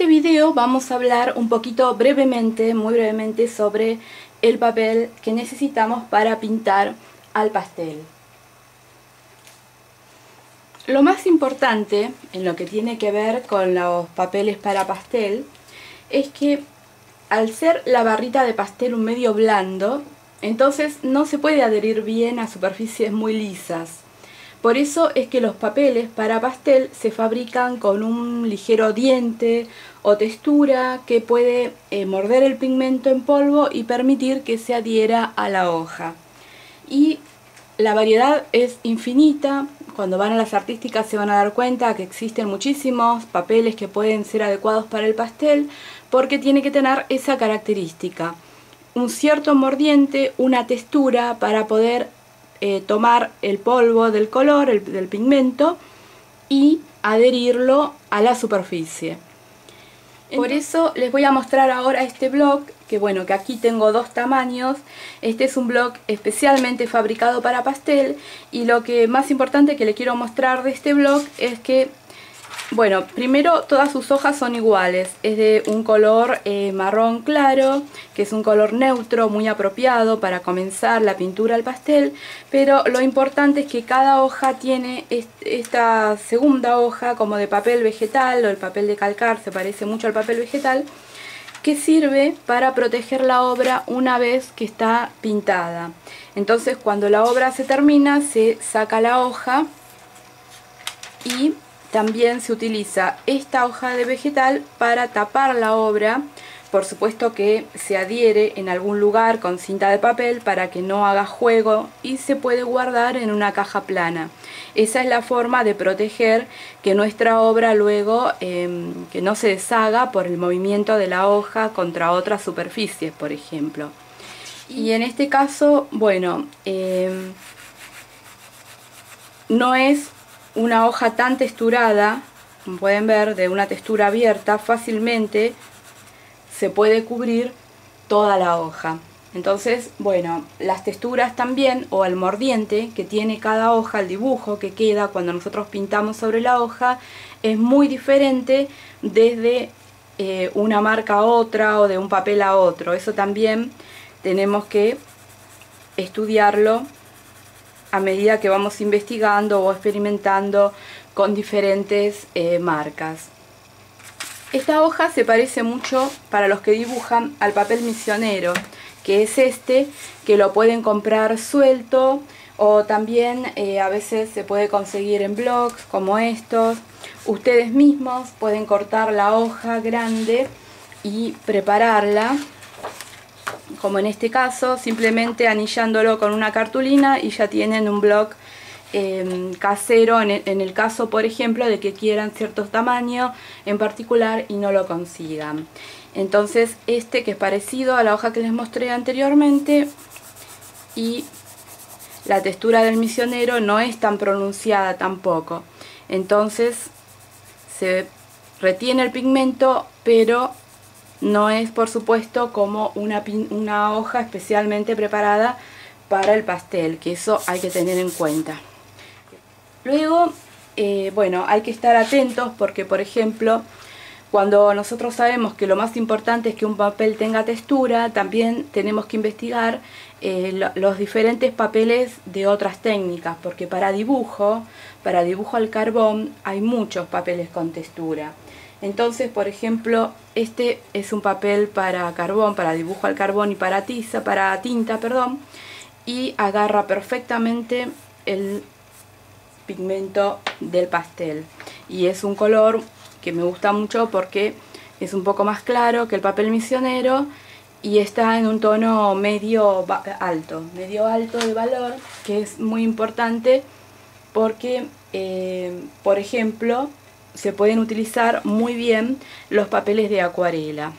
este video vamos a hablar un poquito brevemente, muy brevemente, sobre el papel que necesitamos para pintar al pastel. Lo más importante en lo que tiene que ver con los papeles para pastel es que al ser la barrita de pastel un medio blando, entonces no se puede adherir bien a superficies muy lisas. Por eso es que los papeles para pastel se fabrican con un ligero diente o textura que puede morder el pigmento en polvo y permitir que se adhiera a la hoja. Y la variedad es infinita. Cuando van a las artísticas se van a dar cuenta que existen muchísimos papeles que pueden ser adecuados para el pastel, porque tiene que tener esa característica: un cierto mordiente, una textura para poder tomar el polvo del color, del pigmento, y adherirlo a la superficie. Por eso les voy a mostrar ahora este bloc, que bueno, que aquí tengo dos tamaños. Este es un bloc especialmente fabricado para pastel, y lo que más importante que le quiero mostrar de este bloc es que, bueno, primero todas sus hojas son iguales, es de un color marrón claro, que es un color neutro muy apropiado para comenzar la pintura al pastel, pero lo importante es que cada hoja tiene esta segunda hoja como de papel vegetal, o el papel de calcar se parece mucho al papel vegetal, que sirve para proteger la obra una vez que está pintada. Entonces cuando la obra se termina se saca la hoja y también se utiliza esta hoja de vegetal para tapar la obra. Por supuesto que se adhiere en algún lugar con cinta de papel para que no haga juego, y se puede guardar en una caja plana. Esa es la forma de proteger que nuestra obra luego que no se deshaga por el movimiento de la hoja contra otras superficies, por ejemplo. Y en este caso, bueno, no es una hoja tan texturada, como pueden ver, de una textura abierta. Fácilmente se puede cubrir toda la hoja. Entonces, bueno, las texturas también, o el mordiente que tiene cada hoja, el dibujo que queda cuando nosotros pintamos sobre la hoja, es muy diferente desde una marca a otra o de un papel a otro. Eso también tenemos que estudiarlo a medida que vamos investigando o experimentando con diferentes marcas. Esta hoja se parece mucho, para los que dibujan, al papel misionero, que es este, que lo pueden comprar suelto, o también a veces se puede conseguir en blogs como estos. Ustedes mismos pueden cortar la hoja grande y prepararla, como en este caso, simplemente anillándolo con una cartulina, y ya tienen un bloc casero en el caso, por ejemplo, de que quieran cierto tamaño en particular y no lo consigan. Entonces este, que es parecido a la hoja que les mostré anteriormente, y la textura del misionero no es tan pronunciada tampoco, entonces se retiene el pigmento, pero no es, por supuesto, como una hoja especialmente preparada para el pastel, que eso hay que tener en cuenta. Luego, bueno, hay que estar atentos porque, por ejemplo, cuando nosotros sabemos que lo más importante es que un papel tenga textura, también tenemos que investigar los diferentes papeles de otras técnicas, porque para dibujo al carbón, hay muchos papeles con textura. Entonces, por ejemplo, este es un papel para carbón, para dibujo al carbón y para tinta, perdón, y agarra perfectamente el pigmento del pastel. Y es un color que me gusta mucho porque es un poco más claro que el papel misionero y está en un tono medio alto de valor, que es muy importante porque, por ejemplo, se pueden utilizar muy bien los papeles de acuarela.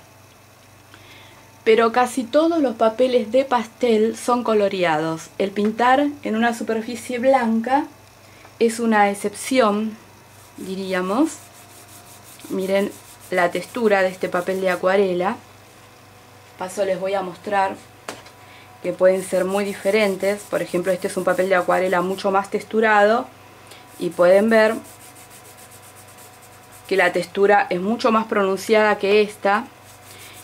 Pero casi todos los papeles de pastel son coloreados. El pintar en una superficie blanca es una excepción, diríamos. Miren la textura de este papel de acuarela. Paso les voy a mostrar que pueden ser muy diferentes. Por ejemplo, este es un papel de acuarela mucho más texturado, y pueden ver que la textura es mucho más pronunciada que esta,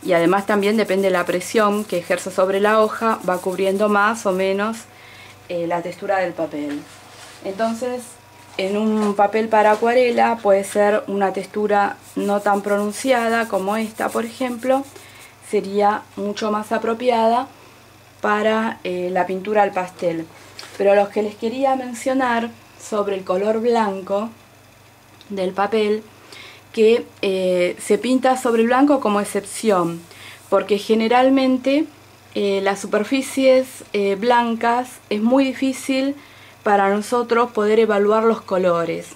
y además también depende de la presión que ejerza sobre la hoja, va cubriendo más o menos la textura del papel. Entonces, en un papel para acuarela puede ser una textura no tan pronunciada como esta, por ejemplo, sería mucho más apropiada para la pintura al pastel. Pero lo que les quería mencionar sobre el color blanco del papel, que se pinta sobre el blanco como excepción, porque generalmente las superficies blancas es muy difícil para nosotros poder evaluar los colores.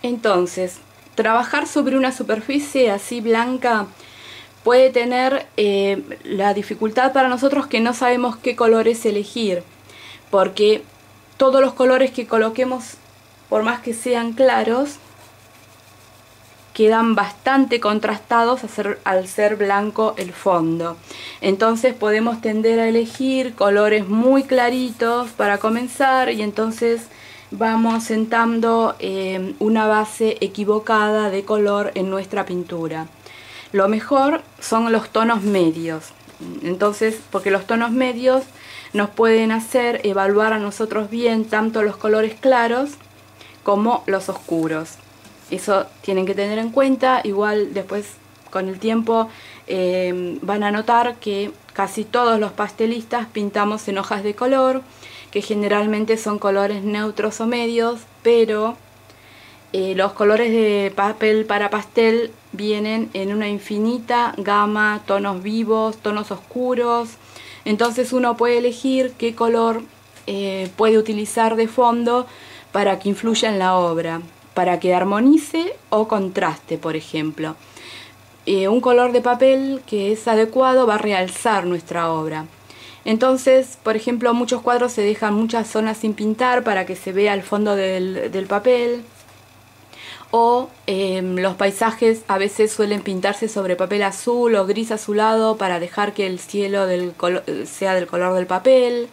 Entonces, trabajar sobre una superficie así blanca puede tener la dificultad para nosotros que no sabemos qué colores elegir, porque todos los colores que coloquemos, por más que sean claros, quedan bastante contrastados al ser blanco el fondo. Entonces podemos tender a elegir colores muy claritos para comenzar, y entonces vamos sentando una base equivocada de color en nuestra pintura. Lo mejor son los tonos medios. Entonces, porque los tonos medios nos pueden hacer evaluar a nosotros bien tanto los colores claros como los oscuros. Eso tienen que tener en cuenta. Igual después con el tiempo van a notar que casi todos los pastelistas pintamos en hojas de color, que generalmente son colores neutros o medios, pero los colores de papel para pastel vienen en una infinita gama, tonos vivos, tonos oscuros. Entonces uno puede elegir qué color puede utilizar de fondo para que influya en la obra, para que armonice o contraste, por ejemplo. Un color de papel que es adecuado va a realzar nuestra obra. Entonces, por ejemplo, muchos cuadros se dejan muchas zonas sin pintar para que se vea el fondo del papel. O los paisajes a veces suelen pintarse sobre papel azul o gris azulado para dejar que el cielo sea del color del papel.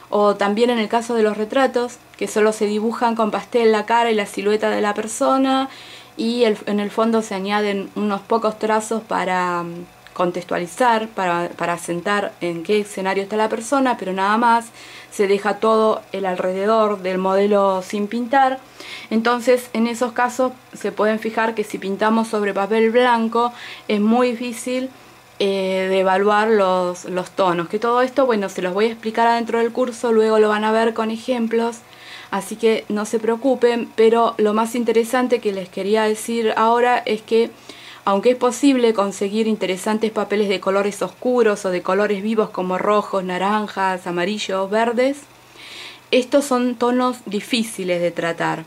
O también en el caso de los retratos, que solo se dibujan con pastel la cara y la silueta de la persona, y en el fondo se añaden unos pocos trazos para contextualizar, para asentar en qué escenario está la persona, pero nada más. Se deja todo el alrededor del modelo sin pintar. Entonces, en esos casos se pueden fijar que si pintamos sobre papel blanco es muy difícil de evaluar los tonos. Que todo esto, bueno, se los voy a explicar adentro del curso, luego lo van a ver con ejemplos, así que no se preocupen. Pero lo más interesante que les quería decir ahora es que, aunque es posible conseguir interesantes papeles de colores oscuros o de colores vivos como rojos, naranjas, amarillos, verdes, estos son tonos difíciles de tratar.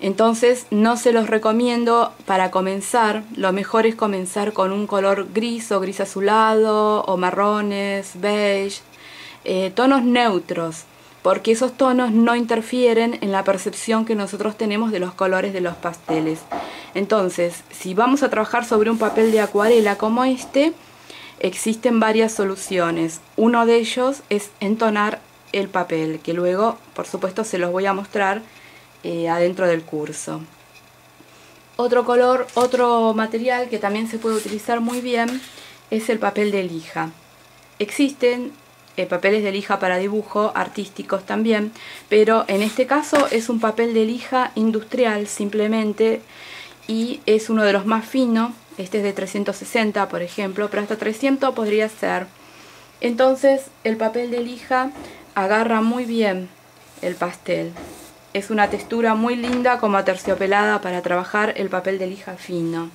Entonces no se los recomiendo para comenzar. Lo mejor es comenzar con un color gris o gris azulado, o marrones, beige, tonos neutros, porque esos tonos no interfieren en la percepción que nosotros tenemos de los colores de los pasteles. Entonces, si vamos a trabajar sobre un papel de acuarela como este, existen varias soluciones. Uno de ellos es entonar el papel, que luego, por supuesto, se los voy a mostrar adentro del curso. Otro material que también se puede utilizar muy bien es el papel de lija. Existen papeles de lija para dibujo, artísticos también, pero en este caso es un papel de lija industrial simplemente, y es uno de los más finos. Este es de 360, por ejemplo, pero hasta 300 podría ser. Entonces el papel de lija agarra muy bien el pastel. Es una textura muy linda, como aterciopelada, para trabajar el papel de lija fino.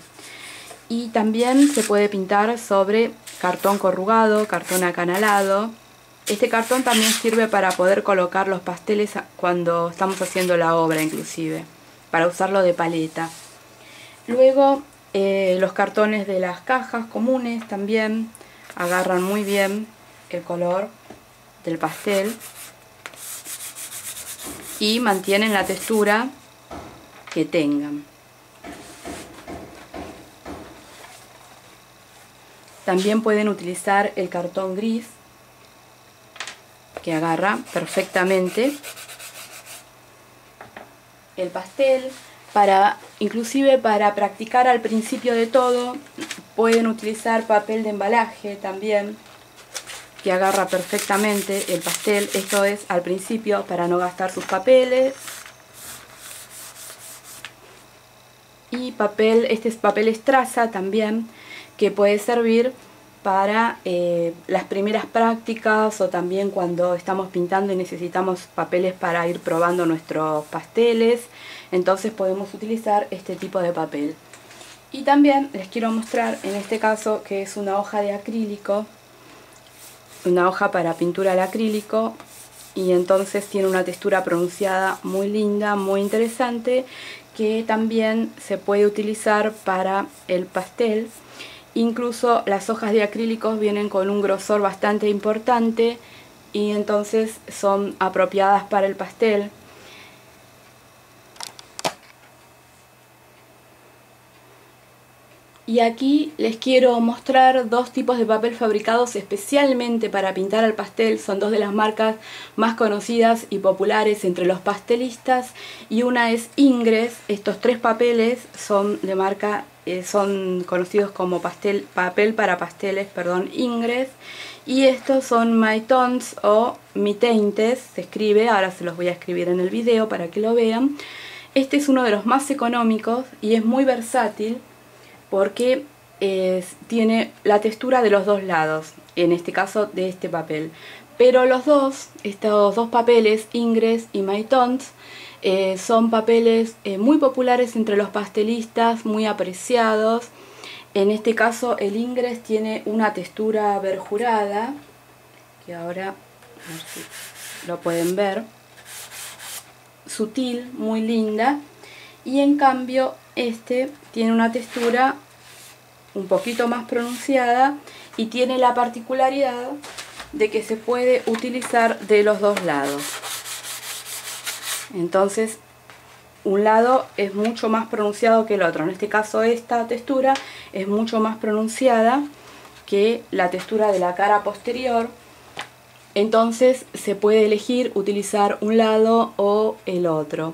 Y también se puede pintar sobre cartón corrugado, cartón acanalado. Este cartón también sirve para poder colocar los pasteles cuando estamos haciendo la obra, inclusive, para usarlo de paleta. Luego los cartones de las cajas comunes también agarran muy bien el color del pastel y mantienen la textura que tengan. También pueden utilizar el cartón gris, que agarra perfectamente el pastel. Inclusive para practicar al principio de todo, pueden utilizar papel de embalaje también, que agarra perfectamente el pastel. Esto es al principio para no gastar sus papeles. Y este es papel estraza también, que puede servir para las primeras prácticas, o también cuando estamos pintando y necesitamos papeles para ir probando nuestros pasteles. Entonces podemos utilizar este tipo de papel. Y también les quiero mostrar en este caso que es una hoja de acrílico, una hoja para pintura al acrílico, y entonces tiene una textura pronunciada muy linda, muy interesante, que también se puede utilizar para el pastel. Incluso las hojas de acrílicos vienen con un grosor bastante importante y entonces son apropiadas para el pastel. Y aquí les quiero mostrar dos tipos de papel fabricados especialmente para pintar al pastel. Son dos de las marcas más conocidas y populares entre los pastelistas, y una es Ingres. Estos tres papeles son de marca, son conocidos como papel para pasteles, Ingres. Y estos son Maytons o Miteintes, se escribe, ahora se los voy a escribir en el video para que lo vean. Este es uno de los más económicos y es muy versátil, porque tiene la textura de los dos lados, en este caso de este papel. Pero estos dos papeles, Ingres y Maytons, son papeles muy populares entre los pastelistas, muy apreciados. En este caso el Ingres tiene una textura verjurada, que ahora a ver si lo pueden ver, sutil, muy linda. Y en cambio este tiene una textura un poquito más pronunciada y tiene la particularidad de que se puede utilizar de los dos lados. Entonces un lado es mucho más pronunciado que el otro. En este caso esta textura es mucho más pronunciada que la textura de la cara posterior. Entonces se puede elegir utilizar un lado o el otro.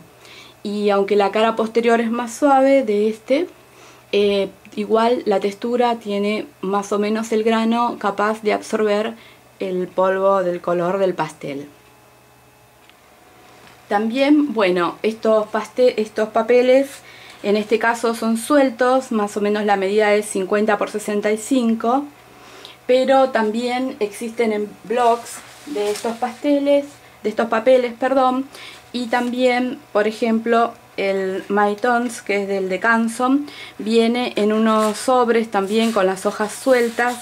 Y aunque la cara posterior es más suave de igual la textura tiene más o menos el grano capaz de absorber el polvo del color del pastel. También, bueno, estos papeles en este caso son sueltos, más o menos la medida es 50 por 65, pero también existen en blogs de estos papeles, y también, por ejemplo, el Maytons, que es del de Canson, viene en unos sobres también con las hojas sueltas,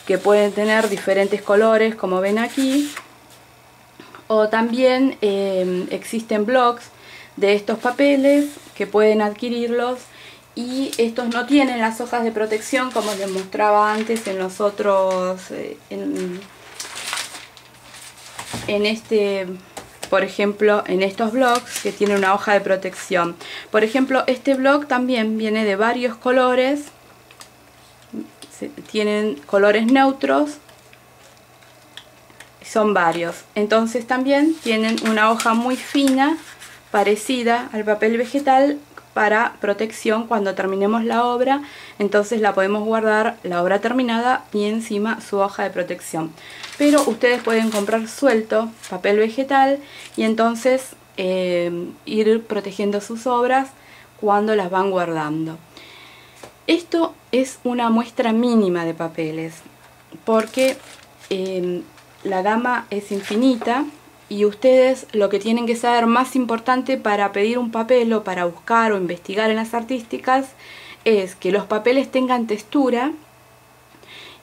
que pueden tener diferentes colores, como ven aquí. O también existen blogs de estos papeles que pueden adquirirlos, y estos no tienen las hojas de protección como les mostraba antes en los otros, por ejemplo, en estos blogs que tienen una hoja de protección. Por ejemplo, este blog también viene de varios colores, tienen colores neutros, son varios. Entonces también tienen una hoja muy fina, parecida al papel vegetal, para protección cuando terminemos la obra. Entonces la podemos guardar, la obra terminada, y encima su hoja de protección. Pero ustedes pueden comprar suelto papel vegetal y entonces ir protegiendo sus obras cuando las van guardando. Esto es una muestra mínima de papeles, porque la gama es infinita, y ustedes lo que tienen que saber más importante para pedir un papel o para buscar o investigar en las artísticas es que los papeles tengan textura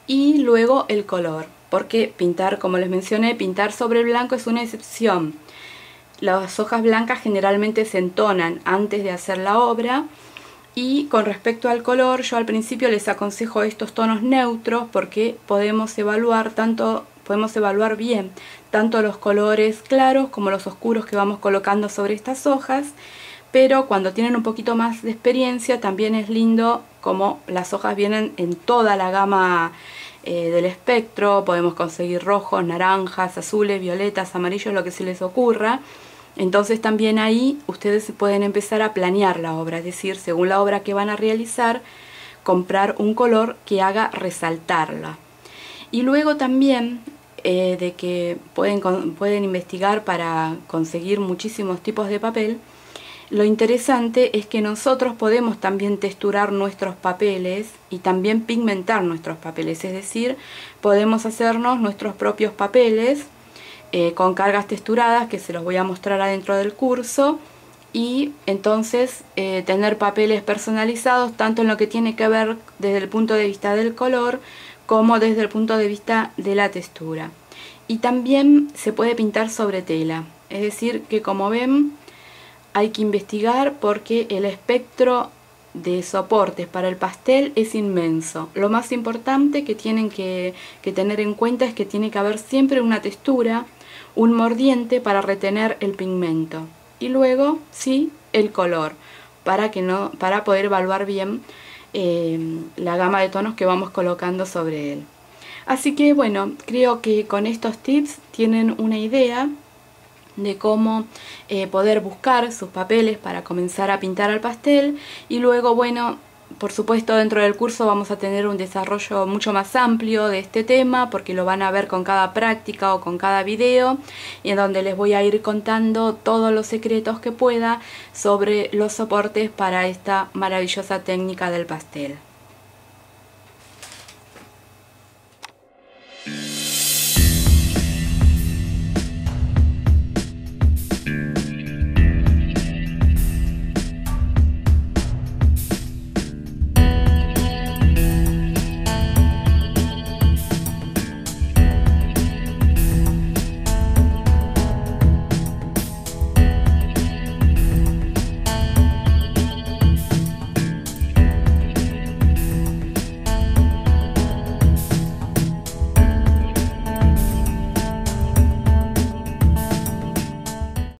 y luego el color, porque pintar, como les mencioné, pintar sobre el blanco es una excepción. Las hojas blancas generalmente se entonan antes de hacer la obra. Y con respecto al color, yo al principio les aconsejo estos tonos neutros, porque podemos evaluar bien tanto los colores claros como los oscuros que vamos colocando sobre estas hojas. Pero cuando tienen un poquito más de experiencia, también es lindo como las hojas vienen en toda la gama del espectro. Podemos conseguir rojos, naranjas, azules, violetas, amarillos, lo que se les ocurra. Entonces también ahí ustedes pueden empezar a planear la obra, es decir, según la obra que van a realizar, comprar un color que haga resaltarla. Y luego también de que pueden investigar para conseguir muchísimos tipos de papel. Lo interesante es que nosotros podemos también texturar nuestros papeles y también pigmentar nuestros papeles, es decir, podemos hacernos nuestros propios papeles con cargas texturadas, que se los voy a mostrar adentro del curso, y entonces tener papeles personalizados tanto en lo que tiene que ver desde el punto de vista del color como desde el punto de vista de la textura. Y también se puede pintar sobre tela, es decir que, como ven, hay que investigar porque el espectro de soportes para el pastel es inmenso. Lo más importante que tienen que tener en cuenta es que tiene que haber siempre una textura, un mordiente para retener el pigmento, y luego sí el color para poder evaluar bien la gama de tonos que vamos colocando sobre él. Así que bueno, creo que con estos tips tienen una idea de cómo poder buscar sus papeles para comenzar a pintar al pastel. Y luego, bueno, por supuesto dentro del curso vamos a tener un desarrollo mucho más amplio de este tema, porque lo van a ver con cada práctica o con cada video, y en donde les voy a ir contando todos los secretos que pueda sobre los soportes para esta maravillosa técnica del pastel.